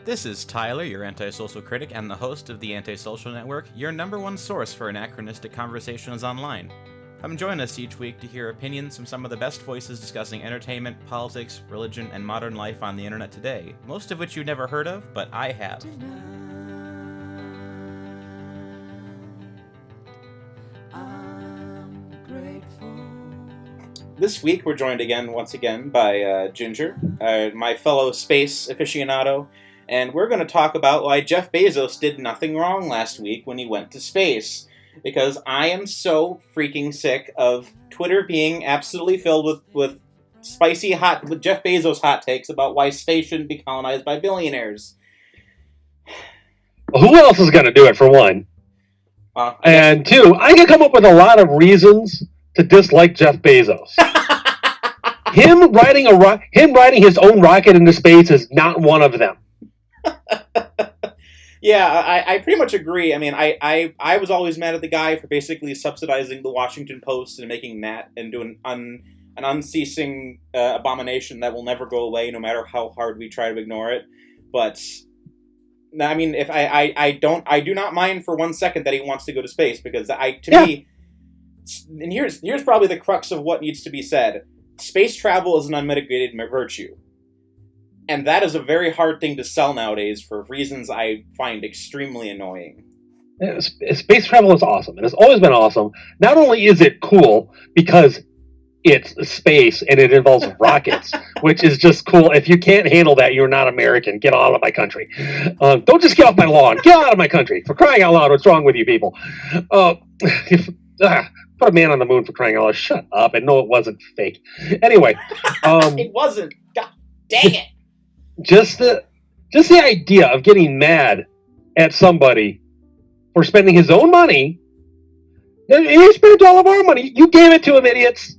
This is Tyler, your antisocial critic and the host of the AntiSocial Network, your number one source for anachronistic conversations online. Come join us each week to hear opinions from some of the best voices discussing entertainment, politics, religion, and modern life on the internet today, most of which you've never heard of, but I have. This week we're joined once again by Ginger, my fellow space aficionado, and we're going to talk about why Jeff Bezos did nothing wrong last week when he went to space. Because I am so freaking sick of Twitter being absolutely filled with spicy with Jeff Bezos hot takes about why space shouldn't be colonized by billionaires. Well, who else is going to do it, for one? And two, I can come up with a lot of reasons to dislike Jeff Bezos. Him riding his own rocket into space is not one of them. Yeah, I pretty much agree. I mean, I was always mad at the guy for basically subsidizing the Washington Post and making that into an unceasing abomination that will never go away, no matter how hard we try to ignore it. But I mean, if I do not mind for 1 second that he wants to go to space, because me, and here's probably the crux of what needs to be said: space travel is an unmitigated virtue. And that is a very hard thing to sell nowadays for reasons I find extremely annoying. Space travel is awesome, and it's always been awesome. Not only is it cool because it's space and it involves rockets, which is just cool. If you can't handle that, you're not American. Get out of my country. Don't just get off my lawn. Get out of my country. For crying out loud, what's wrong with you people? Put a man on the moon, for crying out loud. Shut up. I know it wasn't fake. Anyway. It wasn't. God dang it. Just the idea of getting mad at somebody for spending his own money. He spent all of our money. You gave it to him, idiots.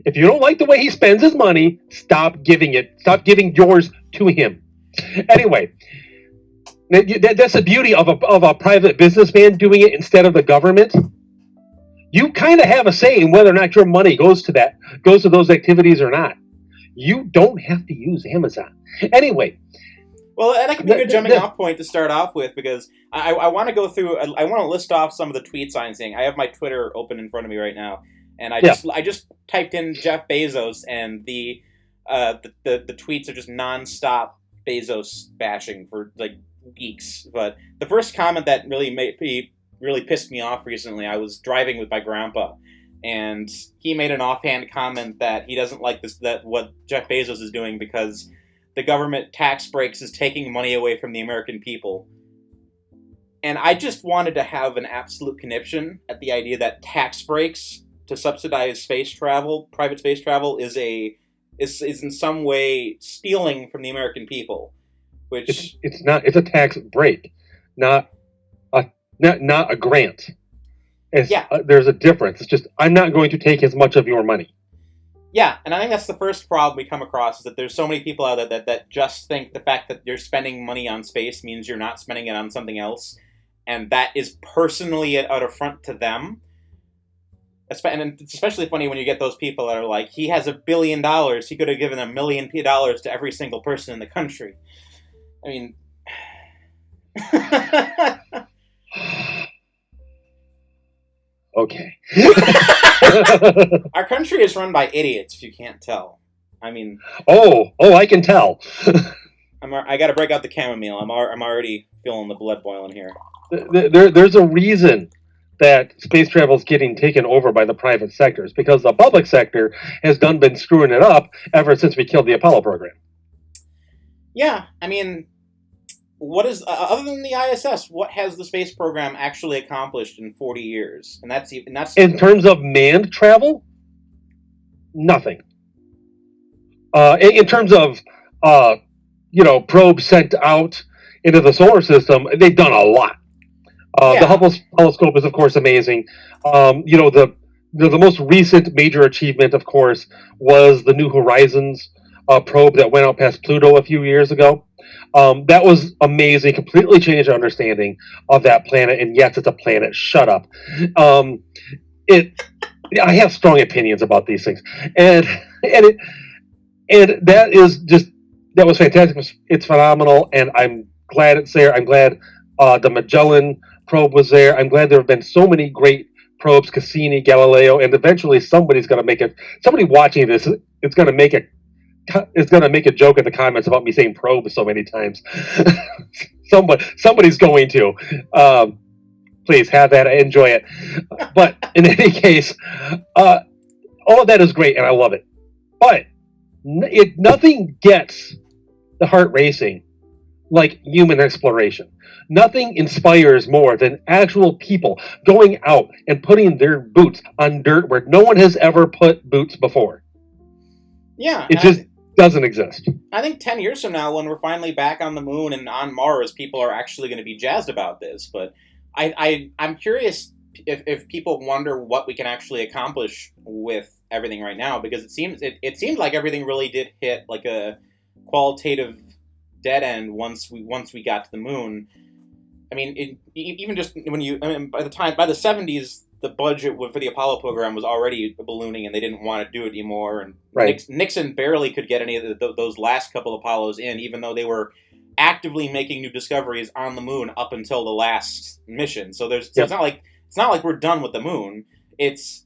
If you don't like the way he spends his money, stop giving it. Stop giving yours to him. Anyway, that's the beauty of a private businessman doing it instead of the government. You kind of have a say in whether or not your money goes to those activities or not. You don't have to use Amazon. Anyway. Well, that could be a good jumping off point to start off with, because I want to go through, I want to list off some of the tweets I'm seeing. I have my Twitter open in front of me right now, and I just typed in Jeff Bezos, and the tweets are just nonstop Bezos bashing for like weeks. But the first comment that really pissed me off recently, I was driving with my grandpa, and he made an offhand comment that he doesn't like what Jeff Bezos is doing because the government tax breaks is taking money away from the American people. And I just wanted to have an absolute conniption at the idea that tax breaks to subsidize space travel, private space travel, is in some way stealing from the American people. Which it's not. It's a tax break, not a grant. There's a difference. It's just, I'm not going to take as much of your money. Yeah, and I think that's the first problem we come across, is that there's so many people out there that just think the fact that you're spending money on space means you're not spending it on something else, and that is personally an affront to them. And it's especially funny when you get those people that are like, he has $1 billion, he could have given $1 million to every single person in the country. I mean... Okay. Our country is run by idiots, if you can't tell. I mean... Oh, I can tell. I gotta break out the chamomile. I'm already feeling the blood boiling here. There's a reason that space travel is getting taken over by the private sectors, because the public sector has been screwing it up ever since we killed the Apollo program. Yeah, I mean... What is, other than the ISS, what has the space program actually accomplished in 40 years? And that's in terms of manned travel, nothing. In terms of probes sent out into the solar system, they've done a lot. The Hubble telescope is, of course, amazing. The most recent major achievement, of course, was the New Horizons probe that went out past Pluto a few years ago. That was amazing. Completely changed our understanding of that planet. And yes, it's a planet. Shut up. I have strong opinions about these things, and that is just that was fantastic. It's phenomenal, and I'm glad it's there. I'm glad the Magellan probe was there. I'm glad there have been so many great probes, Cassini, Galileo, and eventually somebody's going to make it. Somebody watching this is going to make it. Is going to make a joke in the comments about me saying probe so many times. Somebody's going to. Please have that. Enjoy it. But in any case, all of that is great, and I love it. But nothing gets the heart racing like human exploration. Nothing inspires more than actual people going out and putting their boots on dirt where no one has ever put boots before. Yeah. It just doesn't exist. I think 10 years from now, when we're finally back on the moon and on Mars, people are actually going to be jazzed about this. But I'm curious if people wonder what we can actually accomplish with everything right now, because it seemed like everything really did hit like a qualitative dead end once we got to the moon. I mean, even just when by the 70s, the budget for the Apollo program was already ballooning, and they didn't want to do it anymore. And right. Nixon barely could get any of those last couple Apollos in, even though they were actively making new discoveries on the moon up until the last mission. So it's not like we're done with the moon. It's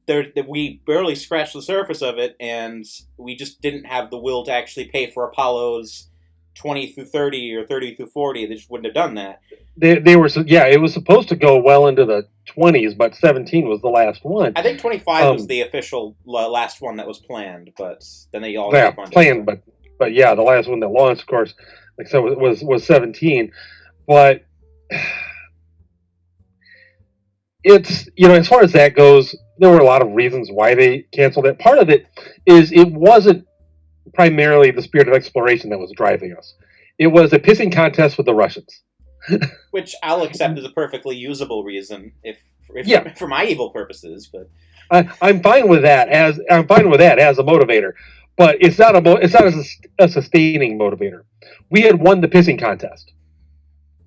we barely scratched the surface of it, and we just didn't have the will to actually pay for Apollos 20 through 30 or 30 through 40. They just wouldn't have done that. They were, it was supposed to go well into the 20s, but 17 was the last one. I think 25 was the official last one that was planned, but then they all planned, but the last one that launched, of course, like I said, was 17. But it's, as far as that goes, there were a lot of reasons why they canceled it. Part of it is it wasn't primarily the spirit of exploration that was driving us. It was a pissing contest with the Russians. Which I'll accept as a perfectly usable reason, if for my evil purposes. But I'm fine with that as a motivator, but it's not a sustaining motivator. We had won the pissing contest.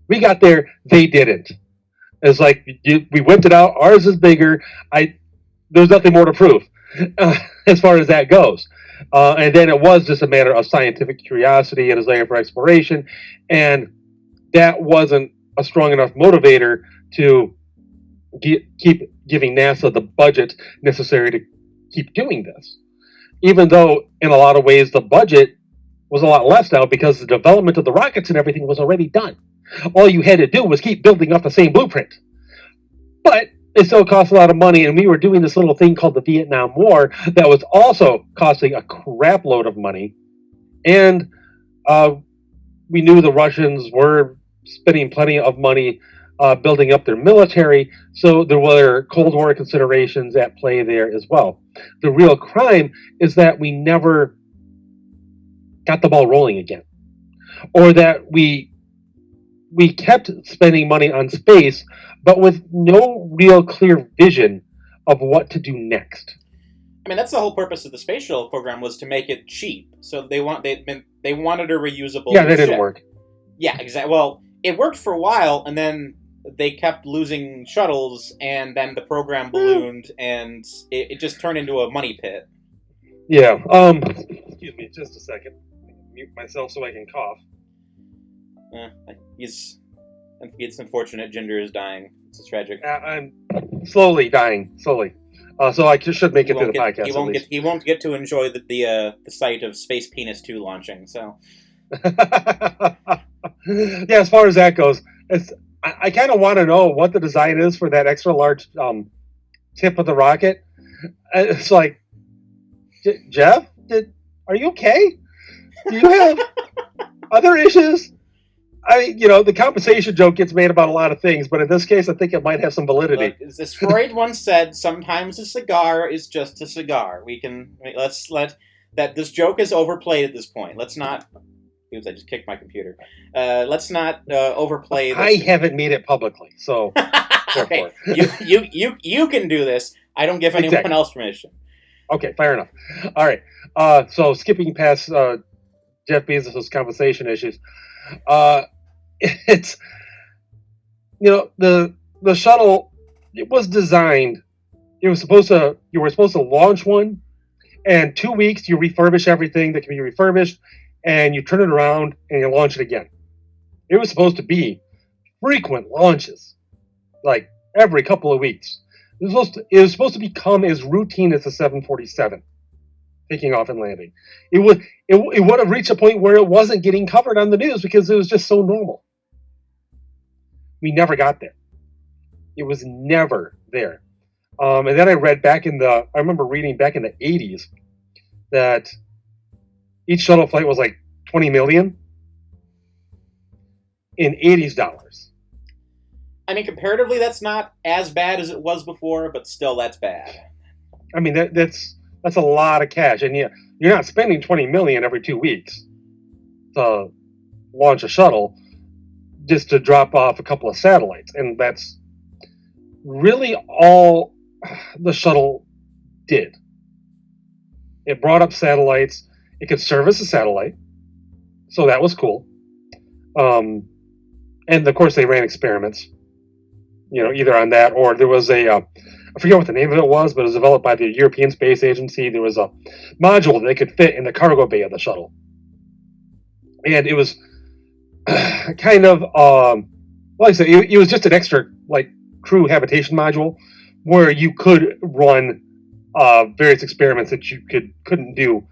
We got there, they didn't. It's like we whipped it out. Ours is bigger. There's nothing more to prove as far as that goes. And then it was just a matter of scientific curiosity and a desire for exploration, and that wasn't a strong enough motivator to keep giving NASA the budget necessary to keep doing this. Even though, in a lot of ways, the budget was a lot less now because the development of the rockets and everything was already done. All you had to do was keep building up the same blueprint. But it still cost a lot of money, and we were doing this little thing called the Vietnam War that was also costing a crap load of money. And we knew the Russians were spending plenty of money building up their military, so there were Cold War considerations at play there as well. The real crime is that we never got the ball rolling again, or that we kept spending money on space, but with no real clear vision of what to do next. I mean, that's the whole purpose of the space shuttle program, was to make it cheap. So they wanted a reusable. Yeah, that didn't work. Yeah, exactly. Well, it worked for a while, and then they kept losing shuttles, and then the program ballooned, and it just turned into a money pit. Yeah. Excuse me, just a second. Mute myself so I can cough. It's unfortunate. Ginger is dying. It's tragic. I'm slowly dying, slowly. So I should make it through the podcast. He won't get to enjoy the sight of Space Penis 2 launching. So. Yeah, as far as that goes, I kind of want to know what the design is for that extra large tip of the rocket. It's like, Jeff, are you okay? Do you have other issues? The compensation joke gets made about a lot of things, but in this case, I think it might have some validity. Look, as Freud once said, sometimes a cigar is just a cigar. This joke is overplayed at this point. Let's not. Oops, I just kicked my computer. Let's not overplay this. I haven't made it publicly, so. Okay, you can do this. I don't give anyone else permission. Okay, fair enough. All right. So skipping past Jeff Bezos' compensation issues, it's the shuttle. It was designed. You were supposed to launch one, and 2 weeks you refurbish everything that can be refurbished, and you turn it around and you launch it again. It was supposed to be frequent launches, like every couple of weeks. It was supposed to become as routine as the 747 taking off and landing. It would have reached a point where it wasn't getting covered on the news because it was just so normal. We never got there. It was never there. And then I remember reading back in the 80s that each shuttle flight was like $20 million in 80s dollars. I mean, comparatively, that's not as bad as it was before, but still, that's bad. I mean, that's a lot of cash, and you're not spending $20 million every 2 weeks to launch a shuttle just to drop off a couple of satellites, and that's really all the shuttle did. It brought up satellites. It could service a satellite, so that was cool. And of course, they ran experiments, either on that or there was I forget what the name of it was, but it was developed by the European Space Agency. There was a module that they could fit in the cargo bay of the shuttle. And it was kind of, like I said, it was just an extra, like, crew habitation module where you could run various experiments that you couldn't do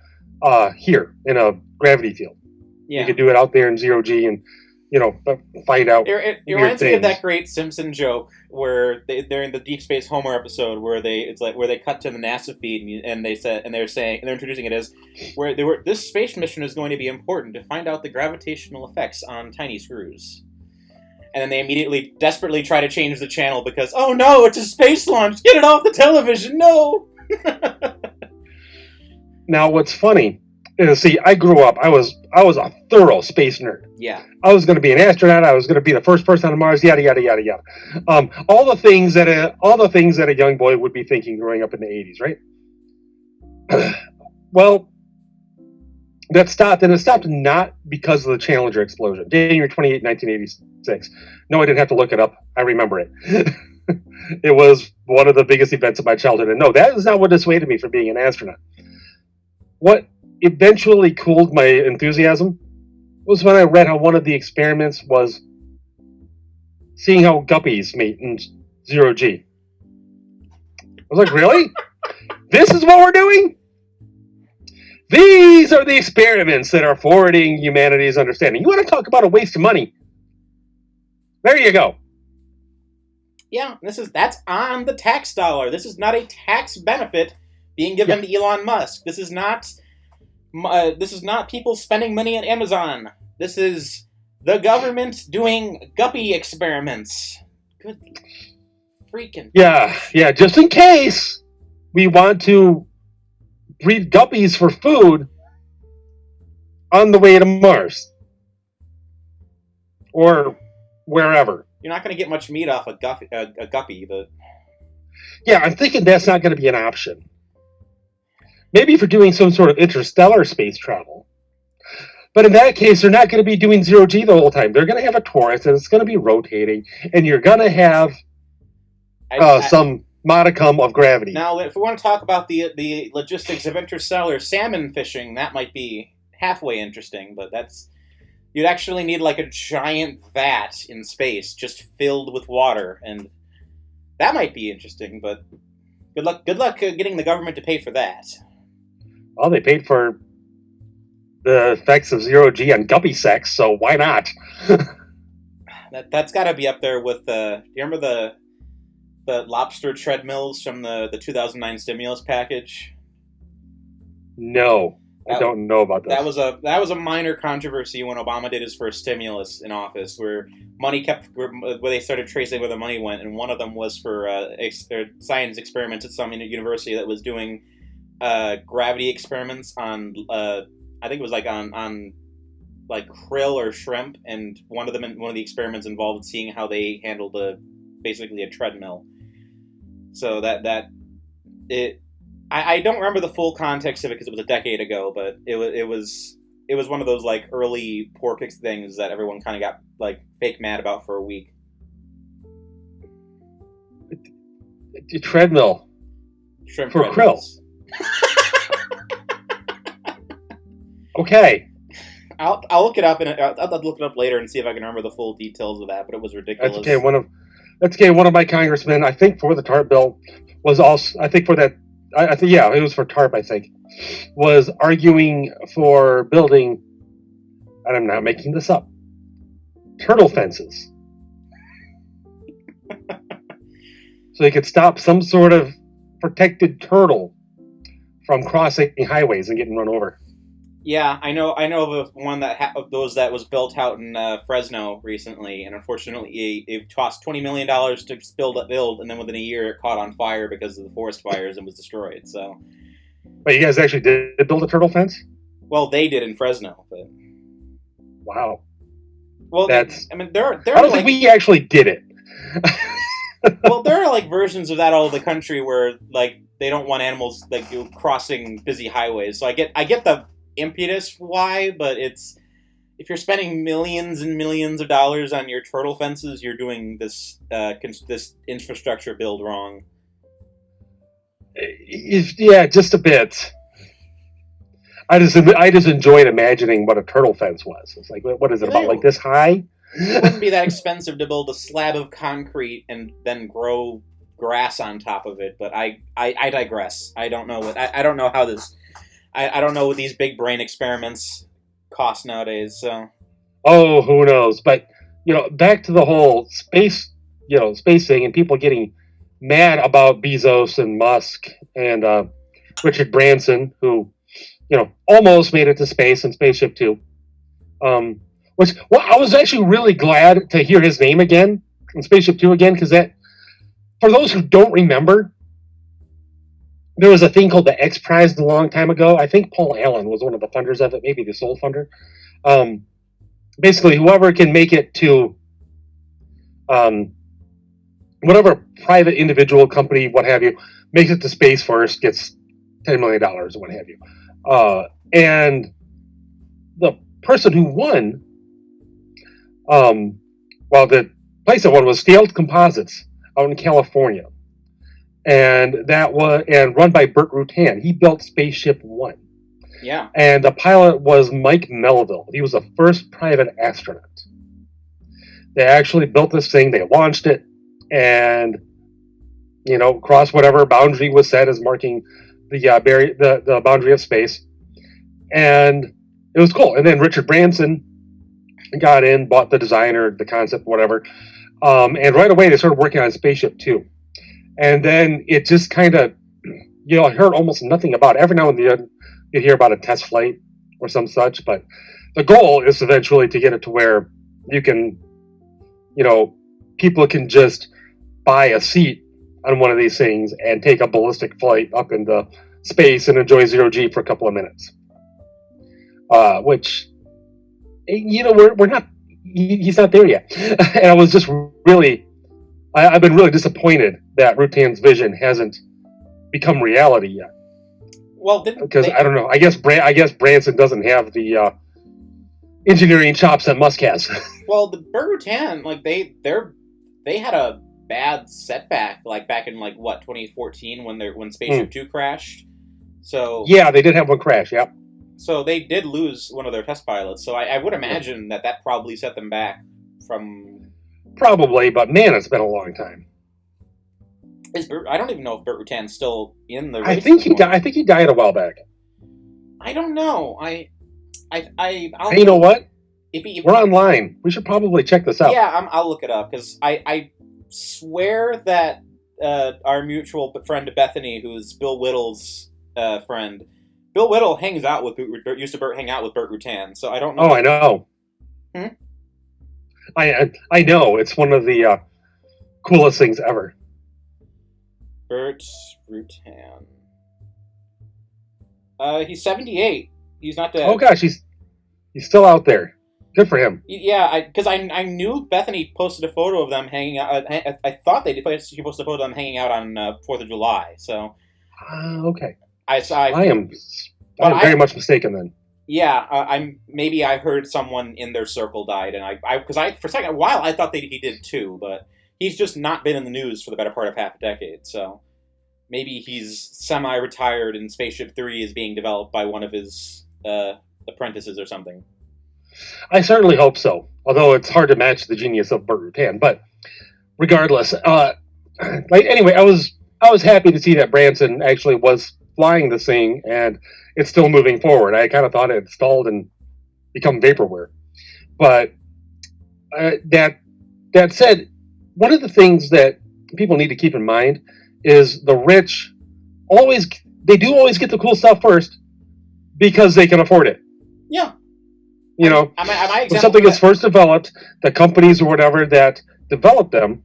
here in a gravity field. Yeah. You could do it out there in zero G and find out. It reminds me of that great Simpson joke where they're in the Deep Space Homer episode where they cut to the NASA feed and they're introducing it as this space mission is going to be important to find out the gravitational effects on tiny screws. And then they immediately desperately try to change the channel because, oh no, it's a space launch! Get it off the television! No! Now, what's funny is, see, I grew up. I was a thorough space nerd. Yeah. I was going to be an astronaut. I was going to be the first person on Mars. Yada yada yada yada. All the things that a young boy would be thinking growing up in the 80s, right? Well, that stopped, and it stopped not because of the Challenger explosion, January 28, 1986. No, I didn't have to look it up. I remember it. It was one of the biggest events of my childhood, and no, that is not what dissuaded me from being an astronaut. What eventually cooled my enthusiasm was when I read how one of the experiments was seeing how guppies mate in zero G. I was like, really? This is what we're doing? These are the experiments that are forwarding humanity's understanding. You want to talk about a waste of money? There you go. Yeah, that's on the tax dollar. This is not a tax benefit being given to Elon Musk. This is not people spending money at Amazon. This is the government doing guppy experiments. Good freaking. Yeah. Just in case we want to breed guppies for food on the way to Mars or wherever. You're not going to get much meat off a guppy, but yeah, I'm thinking that's not going to be an option. Maybe if you're doing some sort of interstellar space travel. But in that case, they're not going to be doing zero G the whole time. They're going to have a torus, and it's going to be rotating, and you're going to have some modicum of gravity. Now, if we want to talk about the logistics of interstellar salmon fishing, that might be halfway interesting, but you'd actually need like a giant vat in space just filled with water, and that might be interesting, but good luck getting the government to pay for that. Well, they paid for the effects of zero G on guppy sex, so why not? That's got to be up there with do you remember the lobster treadmills from the 2009 stimulus package? No, I don't know about that. That was a minor controversy when Obama did his first stimulus in office, where where they started tracing where the money went, and one of them was for science experiments at some university that was doing gravity experiments on I think it was like on like krill or shrimp, and one of the experiments involved seeing how they handled basically a treadmill. So I don't remember the full context of it because it was a decade ago, but it was one of those like early pork things that everyone kind of got like fake mad about for a week. A treadmill Shrimp for krill. Okay. I'll look it up and I'll look it up later and see if I can remember the full details of that. But it was ridiculous. That's okay. One of my congressmen, I think for the TARP bill, was also I think for that. I think it was for TARP. I think was arguing for building, and I'm not making this up, turtle fences, so they could stop some sort of protected turtle from crossing highways and getting run over. Yeah, I know of one of those that was built out in Fresno recently, and unfortunately, it cost $20 million to build, and then within a year, it caught on fire because of the forest fires and was destroyed. So, but you guys actually did build a turtle fence? Well, they did in Fresno, but wow. Well, they're I don't think we actually did it. Well, there are like versions of that all over the country where like they don't want animals like crossing busy highways. So I get the impetus why, but it's if you're spending millions and millions of dollars on your turtle fences, you're doing this this infrastructure build wrong. Yeah, just a bit. I just enjoyed imagining what a turtle fence was. It's like, what is it about like this high? It wouldn't be that expensive to build a slab of concrete and then grow grass on top of it. But I digress. I don't know I don't know how this. I don't know what these big brain experiments cost nowadays. So, oh, who knows? But back to the whole space thing, and people getting mad about Bezos and Musk and Richard Branson, who almost made it to space in Spaceship Two. I was actually really glad to hear his name again in Spaceship Two again, because that, for those who don't remember, there was a thing called the X Prize a long time ago. I think Paul Allen was one of the funders of it, maybe the sole funder. Basically, whoever can make it to whatever private individual company, what have you, makes it to space first gets $10 million or what have you. And the person who won, the place that won was Scaled Composites out in California. And that was run by Burt Rutan. He built Spaceship One. Yeah. And the pilot was Mike Melville. He was the first private astronaut. They actually built this thing. They launched it, and crossed whatever boundary was set as marking the boundary of space, and it was cool. And then Richard Branson got in, bought the designer, the concept, whatever, and right away they started working on Spaceship Two. And then it just kind of, I heard almost nothing about it. Every now and then you'd hear about a test flight or some such, but the goal is eventually to get it to where you can, people can just buy a seat on one of these things and take a ballistic flight up into space and enjoy zero G for a couple of minutes. Which, we're not, he's not there yet. And I was just really, I've been really disappointed that Rutan's vision hasn't become reality yet. Well, because I don't know. I guess Branson doesn't have the engineering chops that Musk has. Well, the Burt Rutan, like they had a bad setback, like back in 2014 when Spaceship Two crashed. So yeah, they did have one crash. Yep. So they did lose one of their test pilots. So I would imagine that probably set them back from. Probably, but man, it's been a long time. I don't even know if Burt Rutan's still in the race. I think he died a while back. I don't know. You know what? We're online. We should probably check this out. Yeah, I'll look it up because I swear that our mutual friend Bethany, who's Bill Whittle's friend, Bill Whittle used to hang out with Burt Rutan. So I don't know. Oh, I know. I know. It's one of the coolest things ever. Burt Rutan. He's 78. He's not dead. Oh gosh, he's still out there. Good for him. Yeah, because I knew Bethany posted a photo of them hanging out. I thought she posted a photo of them hanging out on 4th of July. So. Okay. I am very much mistaken then. Yeah, I heard someone in their circle died, and because for a while I thought he did too, but he's just not been in the news for the better part of half a decade. So maybe he's semi-retired, and Spaceship 3 is being developed by one of his apprentices or something. I certainly hope so. Although it's hard to match the genius of Burt Rutan. But regardless, anyway, I was happy to see that Branson actually was flying this thing, and it's still moving forward. I kind of thought it had stalled and become vaporware. But that said, one of the things that people need to keep in mind is the rich always get the cool stuff first because they can afford it. Yeah. You know, when something is first developed, the companies or whatever that develop them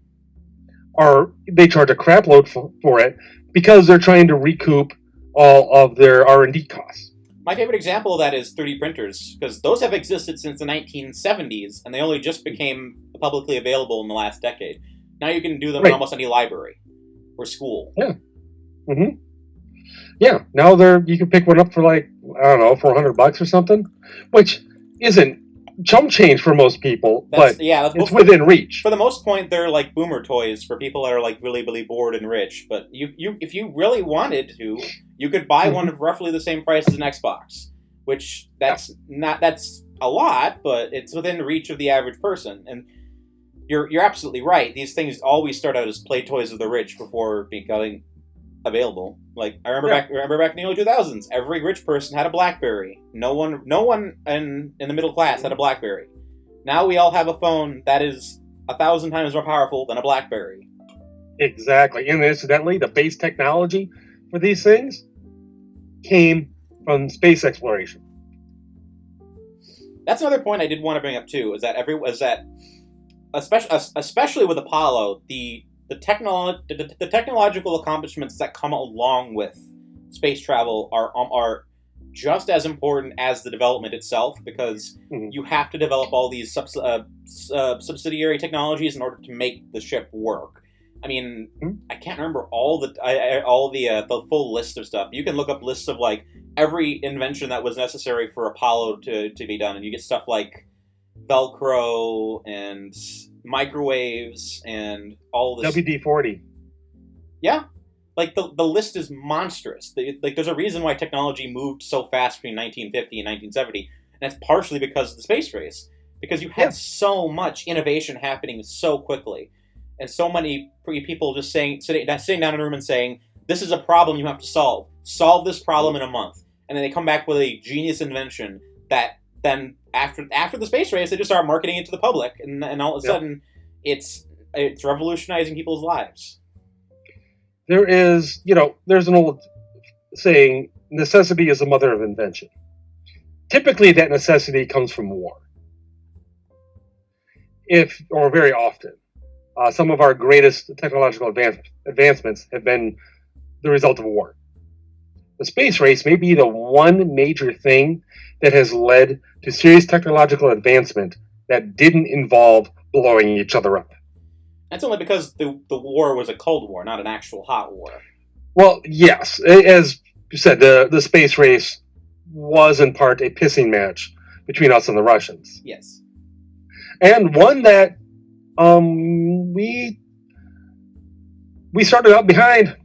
they charge a crap load for it because they're trying to recoup all of their R&D costs. My favorite example of that is 3D printers, because those have existed since the 1970s, and they only just became publicly available in the last decade. Now you can do them in almost any library or school. Yeah. Mm-hmm. Yeah. Now you can pick one up for like, I don't know, $400 or something, which isn't chump change for most people, but it's within reach. For the most part, they're like boomer toys for people that are like really, really bored and rich. But if you really wanted to, you could buy one of roughly the same price as an Xbox, which that's a lot, but it's within reach of the average person. And you're absolutely right. These things always start out as play toys of the rich before becoming available. Like I remember back in the early 2000s, every rich person had a BlackBerry. No one in the middle class had a BlackBerry. Now we all have a phone that is 1,000 times more powerful than a BlackBerry. Exactly. And incidentally, the base technology for these things came from space exploration. That's another point I did want to bring up too. Is that especially with Apollo, the technological accomplishments that come along with space travel are just as important as the development itself, because you have to develop all these subsidiary technologies in order to make the ship work. I mean, I can't remember all the full list of stuff. You can look up lists of like every invention that was necessary for Apollo to be done, and you get stuff like Velcro and microwaves and all this. WD-40. Yeah, like the list is monstrous. Like there's a reason why technology moved so fast between 1950 and 1970, and that's partially because of the space race. Because you had so much innovation happening so quickly, and so many people just sitting down in a room and saying, "This is a problem you have to solve. Solve this problem in a month," and then they come back with a genius invention that then after the space race, they just start marketing it to the public, and all of a sudden, it's revolutionizing people's lives. There's an old saying, necessity is the mother of invention. Typically, that necessity comes from war. Very often, some of our greatest technological advancements have been the result of war. The space race may be the one major thing that has led to serious technological advancement that didn't involve blowing each other up. That's only because the war was a Cold War, not an actual hot war. Well, yes. As you said, the space race was in part a pissing match between us and the Russians. Yes. And one that we started out behind.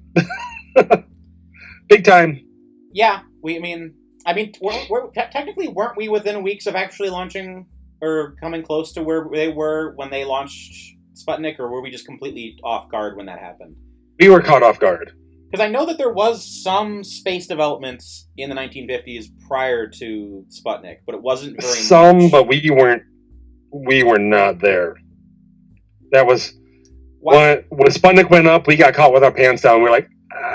Big time. Yeah, technically, weren't we within weeks of actually launching or coming close to where they were when they launched Sputnik, or were we just completely off guard when that happened? We were caught off guard. Because I know that there was some space development in the 1950s prior to Sputnik, but it wasn't very much. But we were not there. That was when Sputnik went up, we got caught with our pants down. We're like,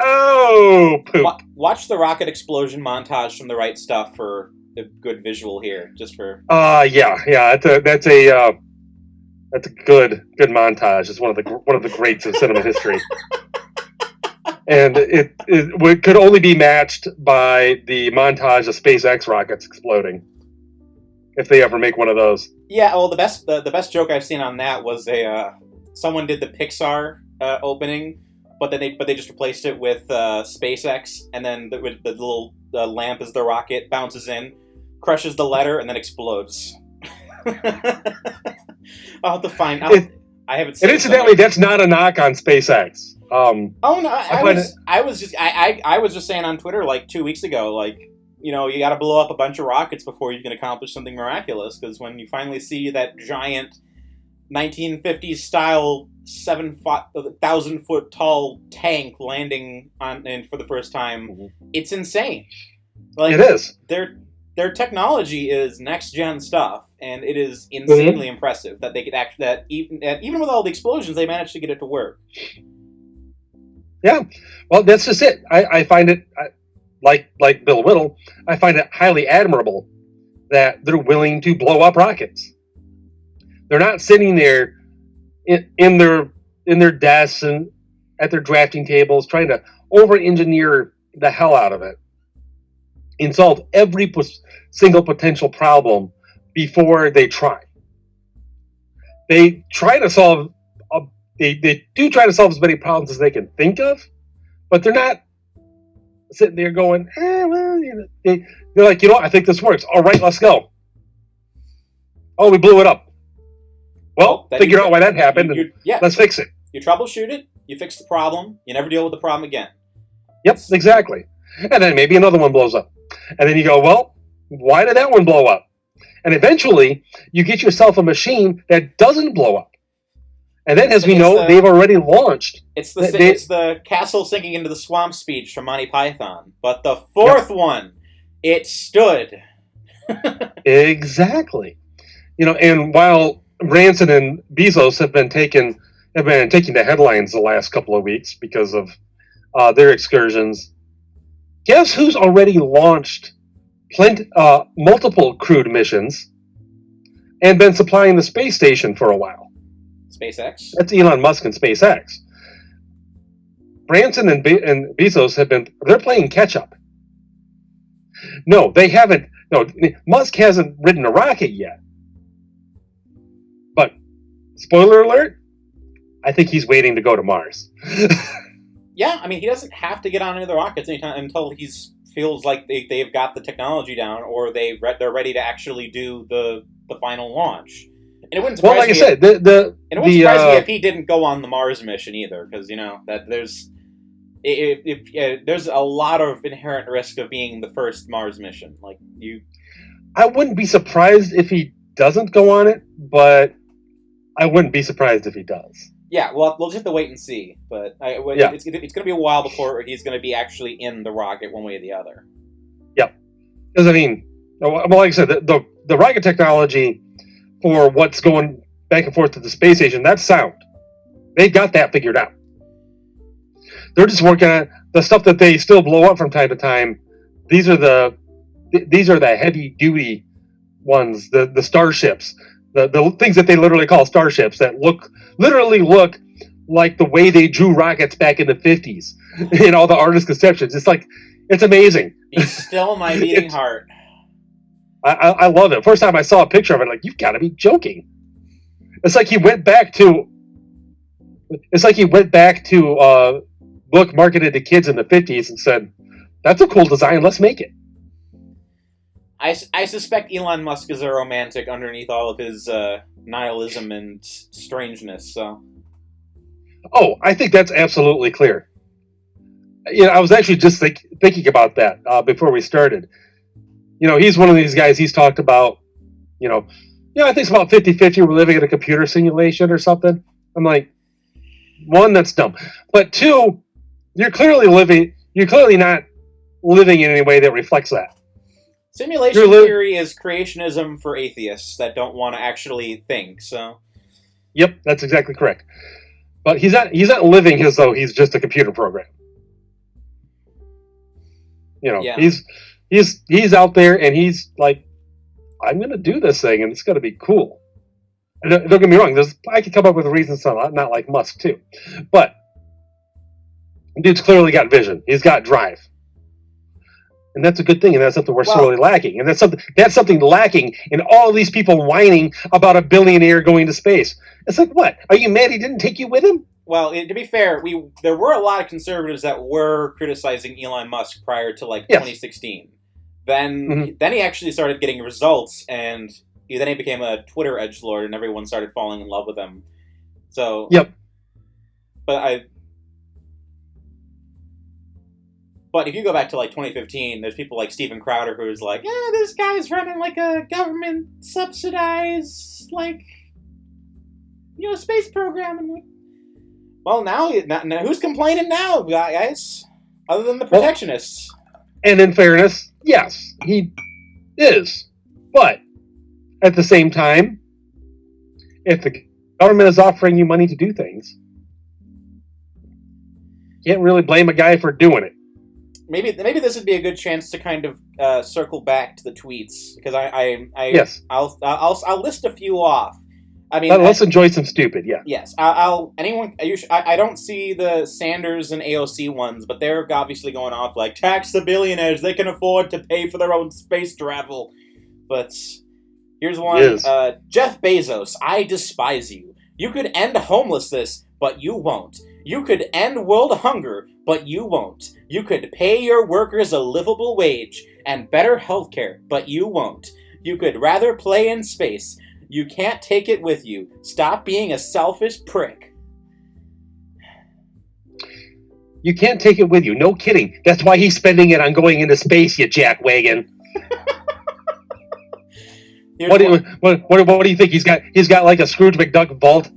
oh, poop. Watch the rocket explosion montage from The Right Stuff for a good visual here, just for. Yeah. That's a good montage. It's one of the greats of cinema history, and it could only be matched by the montage of SpaceX rockets exploding, if they ever make one of those. Yeah. Well, the best joke I've seen on that was someone did the Pixar opening. But they just replaced it with SpaceX, and then the little lamp as the rocket bounces in, crushes the letter, and then explodes. I'll have to find out. I haven't seen. And incidentally, that's not a knock on SpaceX. Oh no, I was just saying on Twitter like 2 weeks ago, like you got to blow up a bunch of rockets before you can accomplish something miraculous. Because when you finally see that giant 1950s style 7,000-foot tall tank landing and for the first time, it's insane. Like, it is. Their technology is next gen stuff, and it is insanely impressive that they could even with all the explosions, they managed to get it to work. Yeah, well, that's just it. I find it like Bill Whittle. I find it highly admirable that they're willing to blow up rockets. They're not sitting there in their desks and at their drafting tables trying to over-engineer the hell out of it and solve every single potential problem before they try. They try to solve. They do try to solve as many problems as they can think of, but they're not sitting there going, well, they're like, I think this works. All right, let's go. Oh, we blew it up. Well, figure out why that happened, let's fix it. You troubleshoot it, you fix the problem, you never deal with the problem again. Yep, exactly. And then maybe another one blows up. And then you go, well, why did that one blow up? And eventually, you get yourself a machine that doesn't blow up. And then, as we know, they've already launched. It's the castle sinking into the swamp speech from Monty Python. But the fourth one, it stood. Exactly. And while Branson and Bezos have been taking the headlines the last couple of weeks because of their excursions, guess who's already launched multiple crewed missions and been supplying the space station for a while? SpaceX? That's Elon Musk and SpaceX. Branson and Bezos they're playing catch up. No, they haven't. No, Musk hasn't ridden a rocket yet. But, spoiler alert, I think he's waiting to go to Mars. Yeah, I mean, he doesn't have to get on any of the rockets anytime until he feels like they've got the technology down, or they're ready to actually do the final launch. And it wouldn't surprise me. It wouldn't surprise me if he didn't go on the Mars mission either, because that there's a lot of inherent risk of being the first Mars mission. I wouldn't be surprised if he doesn't go on it, but I wouldn't be surprised if he does. Yeah, well, we'll just have to wait and see. But it's going to be a while before he's going to be actually in the rocket one way or the other. Yep. Because, like I said, the rocket technology for what's going back and forth to the space station, that's sound. They've got that figured out. They're just working on the stuff that they still blow up from time to time. These are the heavy duty ones, the starships, the things that they literally call starships that literally look like the way they drew rockets back in the 50s in all the artist conceptions. It's amazing. Be still my beating heart. I love it. First time I saw a picture of it, you've got to be joking. It's like he went back to book marketed to kids in the 50s and said, that's a cool design, let's make it. I suspect Elon Musk is a romantic underneath all of his nihilism and strangeness. So, I think that's absolutely clear. I was actually just thinking about that before we started. He's one of these guys. He's talked about, I think it's about 50-50. We're living in a computer simulation or something. I'm like, one, that's dumb, but two, you're clearly not living in any way that reflects that. Simulation theory is creationism for atheists that don't want to actually think. So, yep, that's exactly correct. But he's not living as though he's just a computer program. He's out there and he's like, I'm going to do this thing and it's going to be cool. And don't get me wrong, I could come up with reasons not like Musk too, but dude's clearly got vision. He's got drive. And that's a good thing, and that's something we're sorely lacking. And that's something lacking in all of these people whining about a billionaire going to space. It's like, what? Are you mad he didn't take you with him? Well, to be fair, there were a lot of conservatives that were criticizing Elon Musk prior to 2016. Then he actually started getting results, and then he became a Twitter edgelord, and everyone started falling in love with him. So, yep. But But if you go back to, like, 2015, there's people like Steven Crowder who's like, yeah, this guy's running, like, a government-subsidized, like, space program. And, like, well, now who's complaining now, guys? Other than the protectionists. And in fairness, yes, he is. But at the same time, if the government is offering you money to do things, you can't really blame a guy for doing it. Maybe this would be a good chance to kind of circle back to the tweets, because yes, I'll list a few off. I mean, let's enjoy some stupid. Yeah. Yes, I don't see the Sanders and AOC ones, but they're obviously going off like, tax the billionaires, they can afford to pay for their own space travel. But here's one. Yes. Jeff Bezos, I despise you. You could end homelessness, but you won't. You could end world hunger, but you won't. You could pay your workers a livable wage and better healthcare, but you won't. You could rather play in space. You can't take it with you. Stop being a selfish prick. You can't take it with you. No kidding. That's why he's spending it on going into space, you jackwagon. What do you think? He's got like a Scrooge McDuck vault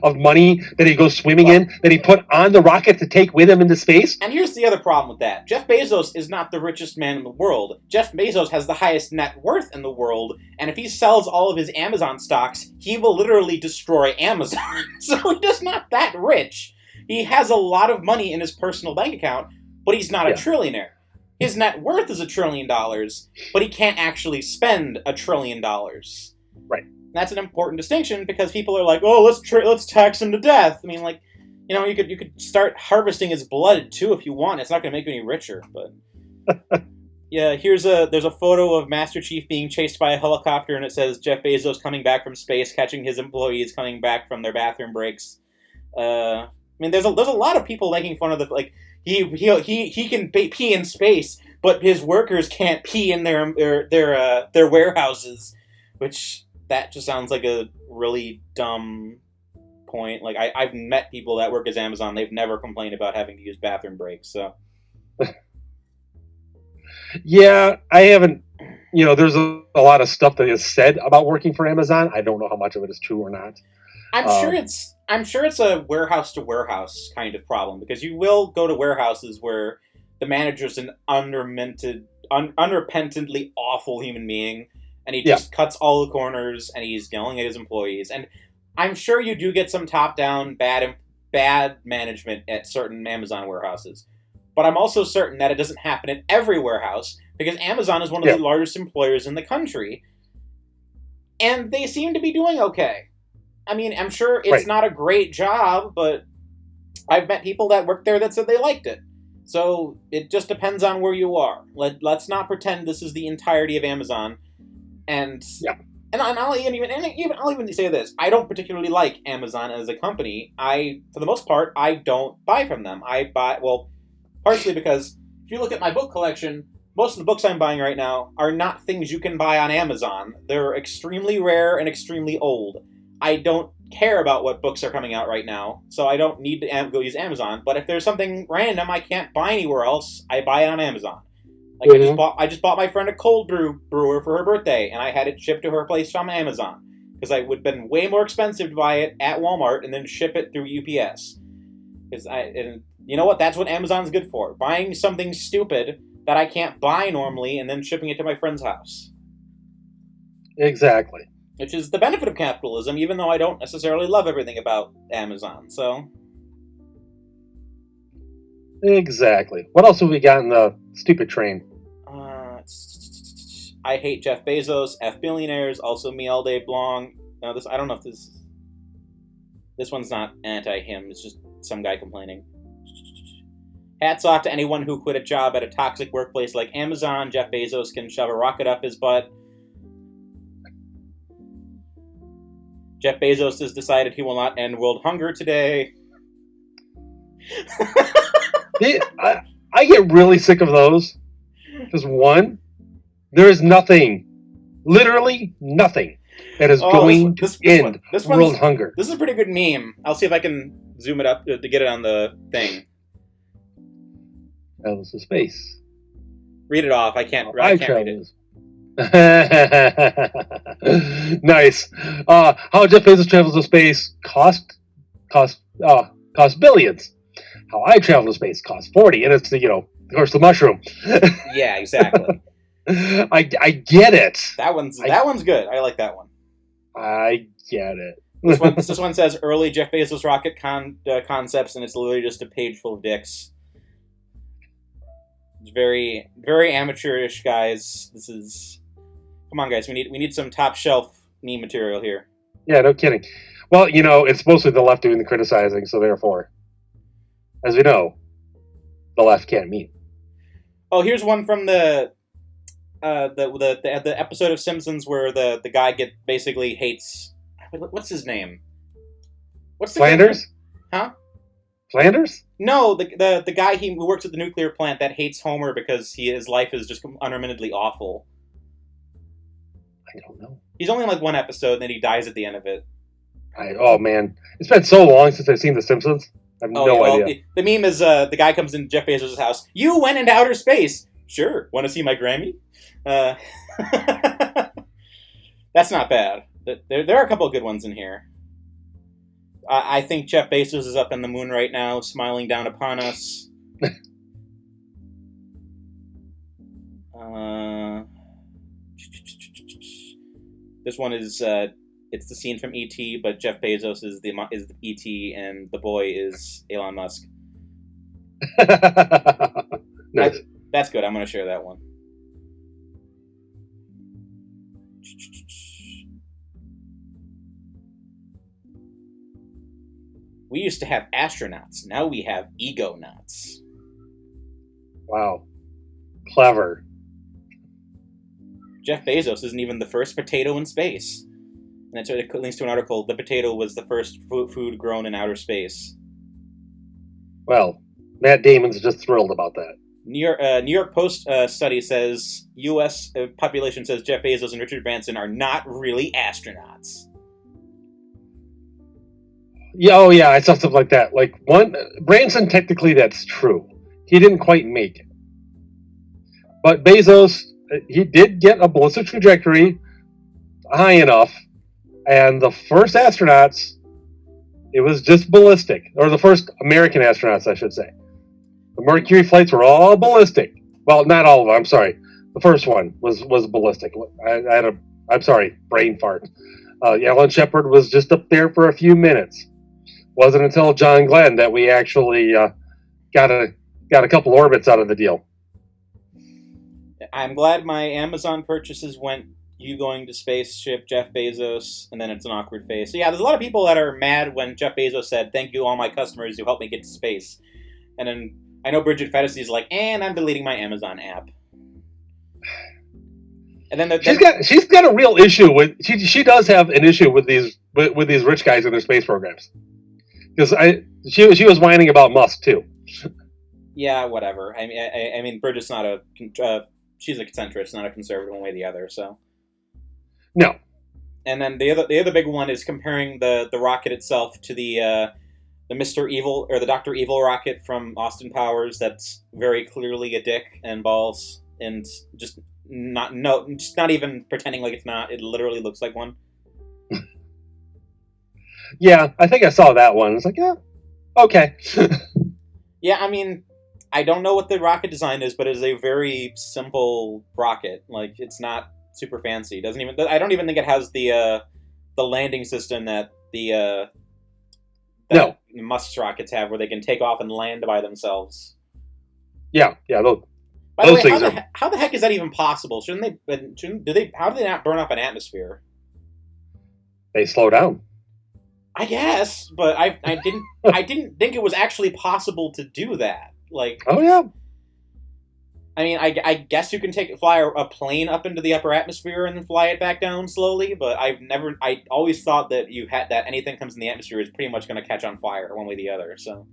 of money that he goes swimming in, that he put on the rocket to take with him into space? And here's the other problem with that. Jeff Bezos is not the richest man in the world. Jeff Bezos has the highest net worth in the world, and if he sells all of his Amazon stocks, he will literally destroy Amazon. So he's not that rich. He has a lot of money in his personal bank account, but he's not a trillionaire. His net worth is $1 trillion, but he can't actually spend $1 trillion. Right. That's an important distinction, because people are like, "Oh, let's tax him to death." I mean, like, you could start harvesting his blood too if you want. It's not going to make you any richer, but yeah. There's a photo of Master Chief being chased by a helicopter, and it says Jeff Bezos coming back from space, catching his employees coming back from their bathroom breaks. I mean, there's a lot of people making fun of the, like, he can pee in space, but his workers can't pee in their warehouses, which. That just sounds like a really dumb point. Like, I've met people that work as Amazon. They've never complained about having to use bathroom breaks. So, yeah, I haven't. There's a lot of stuff that is said about working for Amazon. I don't know how much of it is true or not. I'm sure it's a warehouse to warehouse kind of problem, because you will go to warehouses where the manager's an unrepentantly awful human being. And he just cuts all the corners, and he's yelling at his employees. And I'm sure you do get some top-down bad management at certain Amazon warehouses. But I'm also certain that it doesn't happen at every warehouse, because Amazon is one of the largest employers in the country. And they seem to be doing okay. I mean, I'm sure it's not a great job, but I've met people that worked there that said they liked it. So it just depends on where you are. Let's not pretend this is the entirety of Amazon. And I'll even say this: I don't particularly like Amazon as a company. For the most part, I don't buy from them. I buy, partially because if you look at my book collection, most of the books I'm buying right now are not things you can buy on Amazon. They're extremely rare and extremely old. I don't care about what books are coming out right now, so I don't need to go use Amazon. But if there's something random I can't buy anywhere else, I buy it on Amazon. Like, I just bought my friend a cold brewer for her birthday, and I had it shipped to her place from Amazon, because it would have been way more expensive to buy it at Walmart and then ship it through UPS. And you know what? That's what Amazon's good for: buying something stupid that I can't buy normally and then shipping it to my friend's house. Exactly. Which is the benefit of capitalism, even though I don't necessarily love everything about Amazon. So. Exactly. What else have we got in the stupid train? I hate Jeff Bezos. F billionaires. Also me all day long. Now I don't know if this one's not anti-him. It's just some guy complaining. Hats off to anyone who quit a job at a toxic workplace like Amazon. Jeff Bezos can shove a rocket up his butt. Jeff Bezos has decided he will not end world hunger today. I get really sick of those. Because one, there is nothing, literally nothing, that is going to end world hunger. This is a pretty good meme. I'll see if I can zoom it up to get it on the thing. travels to space. Read it off. I can't read it. Nice. How Jeff Bezos travels to space cost billions. How I travel to space costs 40, and it's of course the mushroom. Yeah, exactly. I get it. That one's good. I like that one. I get it. This one says early Jeff Bezos rocket concepts, and it's literally just a page full of dicks. It's very, very amateurish, guys. This is, come on, guys. We need some top shelf meme material here. Yeah, no kidding. Well, it's mostly the left doing the criticizing, so therefore, as we know, the left can't meme. Oh, here's one from the episode of Simpsons where the guy basically hates. What's his name? What's the Flanders? Huh? Flanders? No, the guy who works at the nuclear plant that hates Homer because his life is just unremittingly awful. I don't know. He's only in like one episode, and then he dies at the end of it. Oh man, it's been so long since I've seen The Simpsons. I have no idea. The meme is the guy comes into Jeff Bezos' house. You went into outer space. Sure. Want to see my Grammy? That's not bad. There are a couple of good ones in here. I think Jeff Bezos is up in the moon right now, smiling down upon us. This one is it's the scene from E.T., but Jeff Bezos is the E.T. and the boy is Elon Musk. Nice. That's good. I'm going to share that one. We used to have astronauts. Now we have ego-nauts. Wow. Clever. Jeff Bezos isn't even the first potato in space. And that's it links to an article. The potato was the first food grown in outer space. Well, Matt Damon's just thrilled about that. New York Post study says U.S. population says Jeff Bezos and Richard Branson are not really astronauts. Yeah, oh yeah, I saw something like that. Like Branson, technically that's true. He didn't quite make it. But Bezos, he did get a ballistic trajectory high enough, and the first astronauts, it was just ballistic. Or the first American astronauts, I should say. The Mercury flights were all ballistic. Well, not all of them, I'm sorry. The first one was ballistic. I'm sorry, brain fart. Alan Shepard was just up there for a few minutes. Wasn't until John Glenn that we actually got a couple orbits out of the deal. I'm glad my Amazon purchases went you going to spaceship, Jeff Bezos, and then it's an awkward face. So yeah, there's a lot of people that are mad when Jeff Bezos said, "Thank you all my customers who helped me get to space." And then I know Bridget Fetisi is like, "And I'm deleting my Amazon app." And then she's got a real issue with she does have an issue with these rich guys in their space programs. Because she was whining about Musk too. Yeah, whatever. I mean, Bridget's not she's a centrist, not a conservative one way or the other. So no. And then the other big one is comparing the rocket itself to the Mr. Evil or the Dr. Evil rocket from Austin Powers. That's very clearly a dick and balls, and just not even pretending like it's not. It literally looks like one. Yeah, I think I saw that one. It's like, yeah, okay. Yeah, I mean, I don't know what the rocket design is, but it is a very simple rocket. Like, it's not super fancy. It doesn't even. I don't even think it has the landing system that the Musk's rockets have, where they can take off and land by themselves. Yeah. By the way, how the heck is that even possible? How do they not burn up an atmosphere? They slow down. I guess, but I didn't think it was actually possible to do that. Like, oh yeah. I mean, I guess you can fly a plane up into the upper atmosphere and then fly it back down slowly. But I always thought that anything comes in the atmosphere is pretty much going to catch on fire one way or the other. So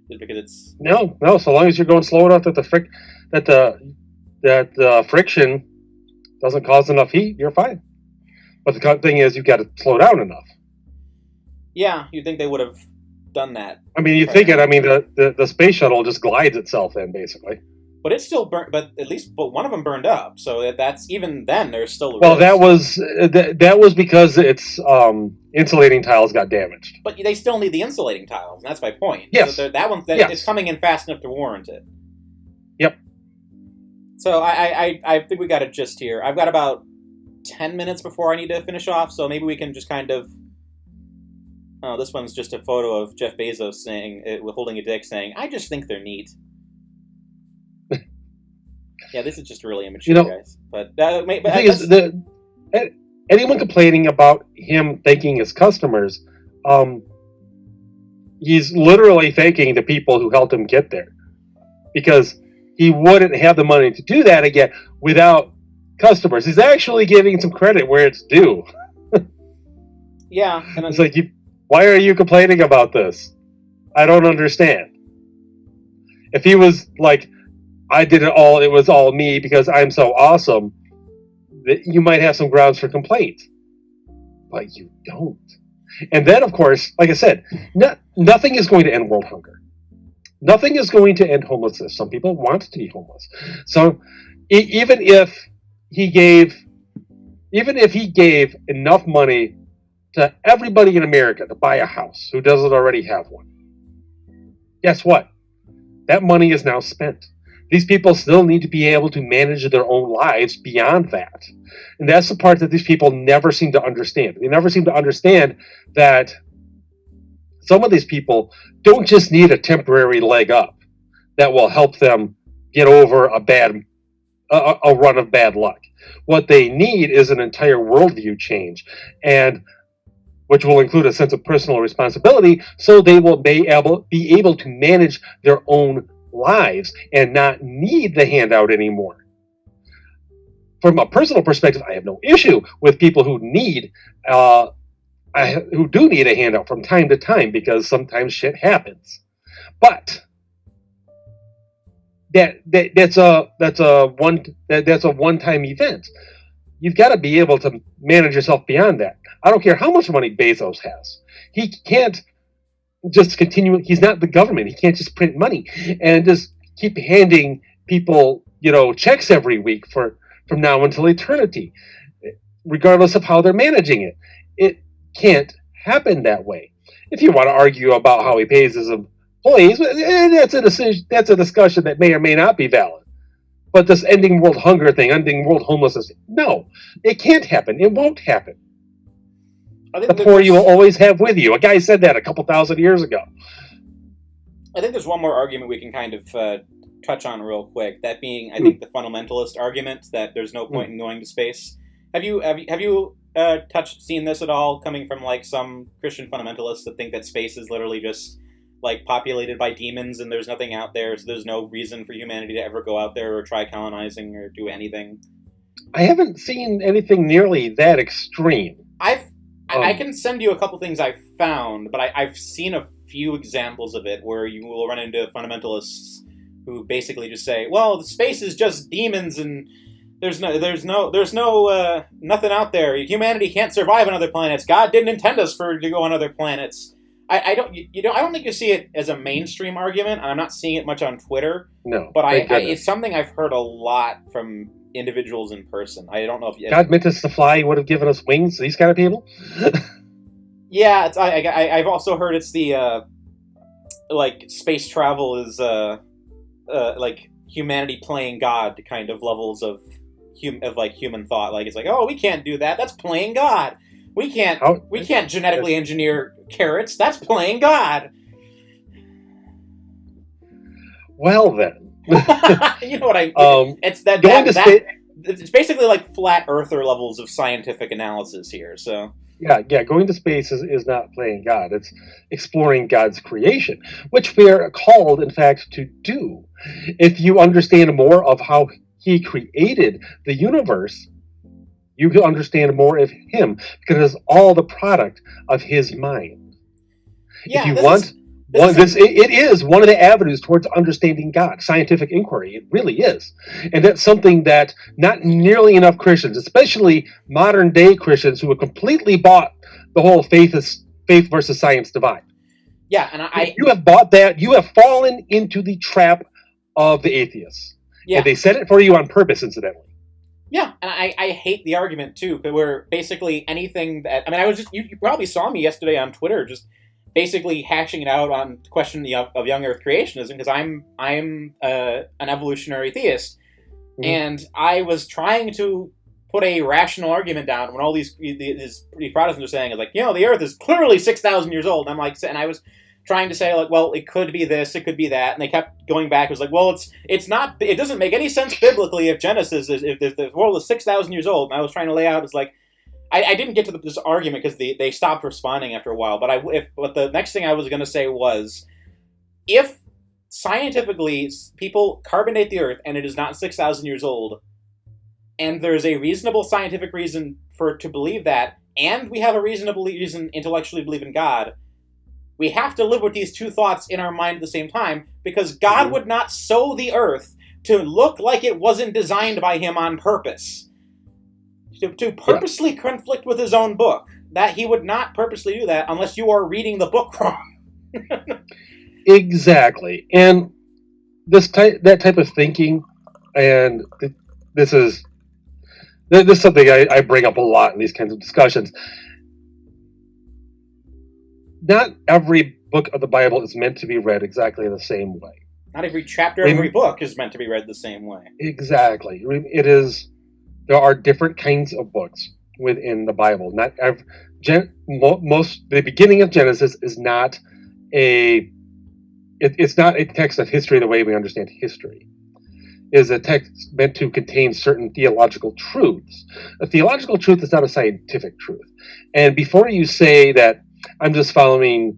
just because it's no. So long as you're going slow enough that the friction doesn't cause enough heat, you're fine. But the thing is, you've got to slow down enough. Yeah, you'd think they would have done that. I mean, you think it. I mean, the space shuttle just glides itself in, basically. But it's still burnt. But at least one of them burned up. So that's even then. There's still a well, risk. that was because its insulating tiles got damaged. But they still need the insulating tiles, and that's my point. Yes, so that one yes. It's coming in fast enough to warrant it. Yep. So I think we got a gist here. I've got about 10 minutes before I need to finish off, so maybe we can just kind of... Oh, this one's just a photo of Jeff Bezos holding a dick saying, I just think they're neat. Yeah, this is just really immature, guys. But the thing is, anyone complaining about him thanking his customers, he's literally thanking the people who helped him get there. Because he wouldn't have the money to do that again without customers. He's actually giving some credit where it's due. Yeah. And it's like, why are you complaining about this? I don't understand. If he was like, I did it was all me because I'm so awesome, you might have some grounds for complaint. But you don't. And then, of course, like I said, nothing is going to end world hunger. Nothing is going to end homelessness. Some people want to be homeless. So even if he gave enough money to everybody in America to buy a house who doesn't already have one, guess what? That money is now spent. These people still need to be able to manage their own lives beyond that. And that's the part that these people never seem to understand. They never seem to understand that some of these people don't just need a temporary leg up that will help them get over a run of bad luck. What they need is an entire worldview change, and which will include a sense of personal responsibility, so they will be able to manage their own lives and not need the handout anymore. From a personal perspective, I have no issue with people who do need a handout from time to time, because sometimes shit happens. But that's a one-time event. You've got to be able to manage yourself beyond that. I don't care how much money Bezos has. He can't just continue. He's not the government. He can't just print money and just keep handing people, checks every week from now until eternity, regardless of how they're managing it. It can't happen that way. If you want to argue about how he pays his employees, that's a discussion that may or may not be valid. But this ending world hunger thing, ending world homelessness, no, it can't happen. It won't happen. The poor you will always have with you. A guy said that a couple thousand years ago. I think there's one more argument we can kind of touch on real quick. That being, I think, the fundamentalist argument that there's no point in going to space. Have you seen this at all, coming from like some Christian fundamentalists that think that space is literally just like populated by demons and there's nothing out there, so there's no reason for humanity to ever go out there or try colonizing or do anything? I haven't seen anything nearly that extreme. I can send you a couple things I've found, but I've seen a few examples of it where you will run into fundamentalists who basically just say, "Well, the space is just demons, and there's no nothing out there. Humanity can't survive on other planets. God didn't intend us to go on other planets." I don't think you see it as a mainstream argument, and I'm not seeing it much on Twitter. No, but it's something I've heard a lot from individuals in person. I don't know if God meant us to fly, he would have given us wings. These kind of people. Yeah, I've also heard it's the like space travel is like humanity playing God kind of levels of human thought. Like it's like, oh, we can't do that. That's playing God. We can't genetically engineer carrots. That's playing God. Well then. You know what I mean? It's basically like flat earther levels of scientific analysis here. So yeah, going to space is not playing God. It's exploring God's creation, which we are called, in fact, to do. If you understand more of how he created the universe, you can understand more of him, because it's all the product of his mind. Yeah, if you it is one of the avenues towards understanding God. Scientific inquiry, it really is. And that's something that not nearly enough Christians, especially modern day Christians who have completely bought the whole faith versus science divide. Yeah, and you have bought that. You have fallen into the trap of the atheists. Yeah. And they said it for you on purpose, incidentally. Yeah, and I hate the argument, too, where basically anything that... I mean, I was just... You probably saw me yesterday on Twitter just basically hashing it out on the question of young Earth creationism, because I'm an evolutionary theist, and I was trying to put a rational argument down when all these Protestants are saying is like, the Earth is clearly 6,000 years old. And I'm like, and I was trying to say like, well, it could be this, it could be that, and they kept going back. It was like, well, it's not. It doesn't make any sense biblically if Genesis is if the world is 6,000 years old. And I was trying to lay out is like, I didn't get to this argument because they stopped responding after a while. But but the next thing I was going to say was, if scientifically people carbonate the Earth and it is not 6,000 years old, and there's a reasonable scientific reason to believe that, and we have a reasonable reason intellectually to believe in God, we have to live with these two thoughts in our mind at the same time, because God would not sow the Earth to look like it wasn't designed by him on purpose. To purposely conflict with his own book. That he would not purposely do that unless you are reading the book wrong. Exactly. And that type of thinking, and this is something I bring up a lot in these kinds of discussions. Not every book of the Bible is meant to be read exactly the same way. Not every chapter of every book is meant to be read the same way. Exactly. There are different kinds of books within the Bible. Not every, the beginning of Genesis is not it's not a text of history the way we understand history. It is a text meant to contain certain theological truths. A theological truth is not a scientific truth. And before you say that I'm just following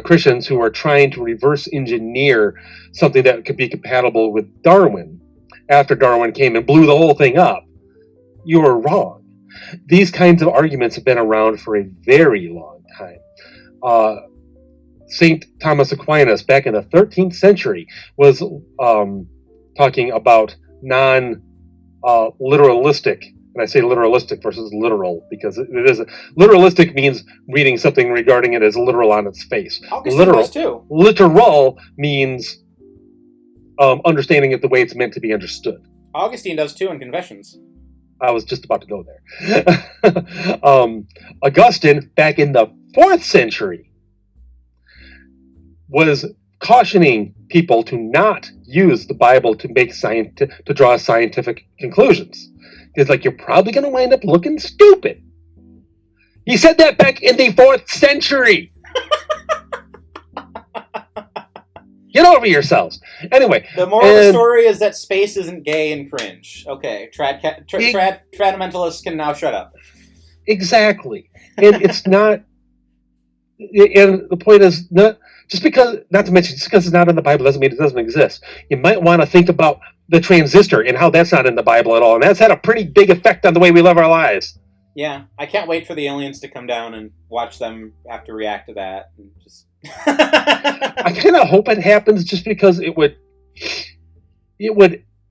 Christians who are trying to reverse engineer something that could be compatible with Darwin after Darwin came and blew the whole thing up, you are wrong. These kinds of arguments have been around for a very long time. St. Thomas Aquinas, back in the 13th century, was talking about non-literalistic, and I say literalistic versus literal because it is literalistic means reading something regarding it as literal on its face. Augustine does too. Literal means understanding it the way it's meant to be understood. Augustine does too in Confessions. I was just about to go there. Augustine, back in the 4th century, was cautioning people to not use the Bible to make to draw scientific conclusions. It's like, you're probably going to wind up looking stupid. He said that back in the 4th century. Get over yourselves. Anyway. The moral of the story is that space isn't gay and cringe. Okay. Tradimentalists can now shut up. Exactly. And it's not... And the point is, not to mention, just because it's not in the Bible doesn't mean it doesn't exist. You might want to think about the transistor and how that's not in the Bible at all. And that's had a pretty big effect on the way we live our lives. Yeah. I can't wait for the aliens to come down and watch them have to react to that. And just... I kind of hope it happens just because it would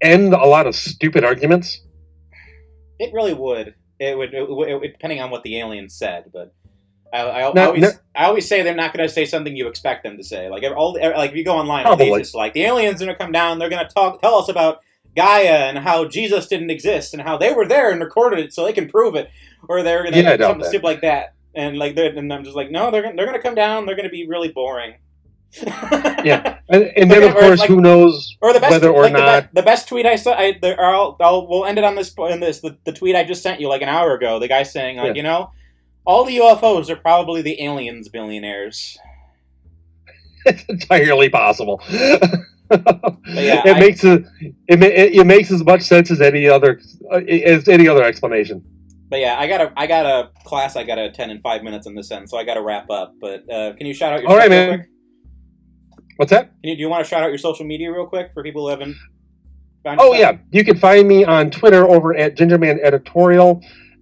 end a lot of stupid arguments. It really would. It would depending on what the aliens said, but I always say they're not going to say something you expect them to say. Like if you go online, it's just like the aliens are going to come down. They're going to tell us about Gaia and how Jesus didn't exist and how they were there and recorded it so they can prove it, or they're going to do something stupid like that. And I'm just like, no, they're going to come down. They're going to be really boring. Yeah, and then of course, who knows whether or not the best tweet I saw. We'll end it on this. The tweet I just sent you like an hour ago. The guy saying like, all the UFOs are probably the aliens billionaires. It's entirely possible. Yeah, it makes as much sense as any other explanation. But yeah, I got a class I got to attend in 5 minutes on this end, so I got to wrap up. But can you shout out your stuff real quick? What's that? Do you want to shout out your social media real quick for people who haven't found yeah. You can find me on Twitter over at Gingerman Editorial.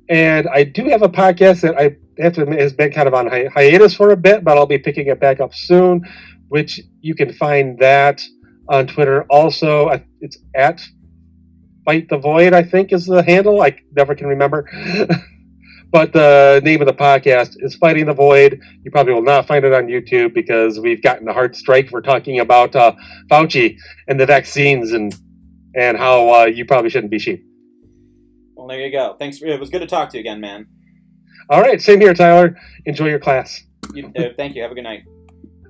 And I do have a podcast that I have to admit has been kind of on hiatus for a bit, but I'll be picking it back up soon, which you can find that on Twitter. Also, it's at Fight the Void, I think is the handle. I never can remember. But the name of the podcast is Fighting the Void. You probably will not find it on YouTube because we've gotten a hard strike for talking about Fauci and the vaccines and and how you probably shouldn't be sheep. Well, there you go. Thanks. It was good to talk to you again, man. All right, same here, Tyler. Enjoy your class. Thank you. Have a good night.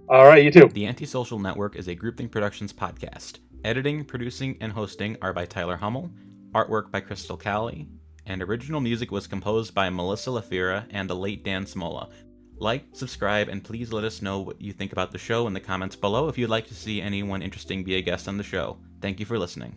All right, you too. The AntiSocial Network is a Groupthink Productions podcast. Editing, producing, and hosting are by Tyler Hummel, artwork by Crystal Cowley, and original music was composed by Melissa Lafira and the late Dan Smolla. Like, subscribe, and please let us know what you think about the show in the comments below if you'd like to see anyone interesting be a guest on the show. Thank you for listening.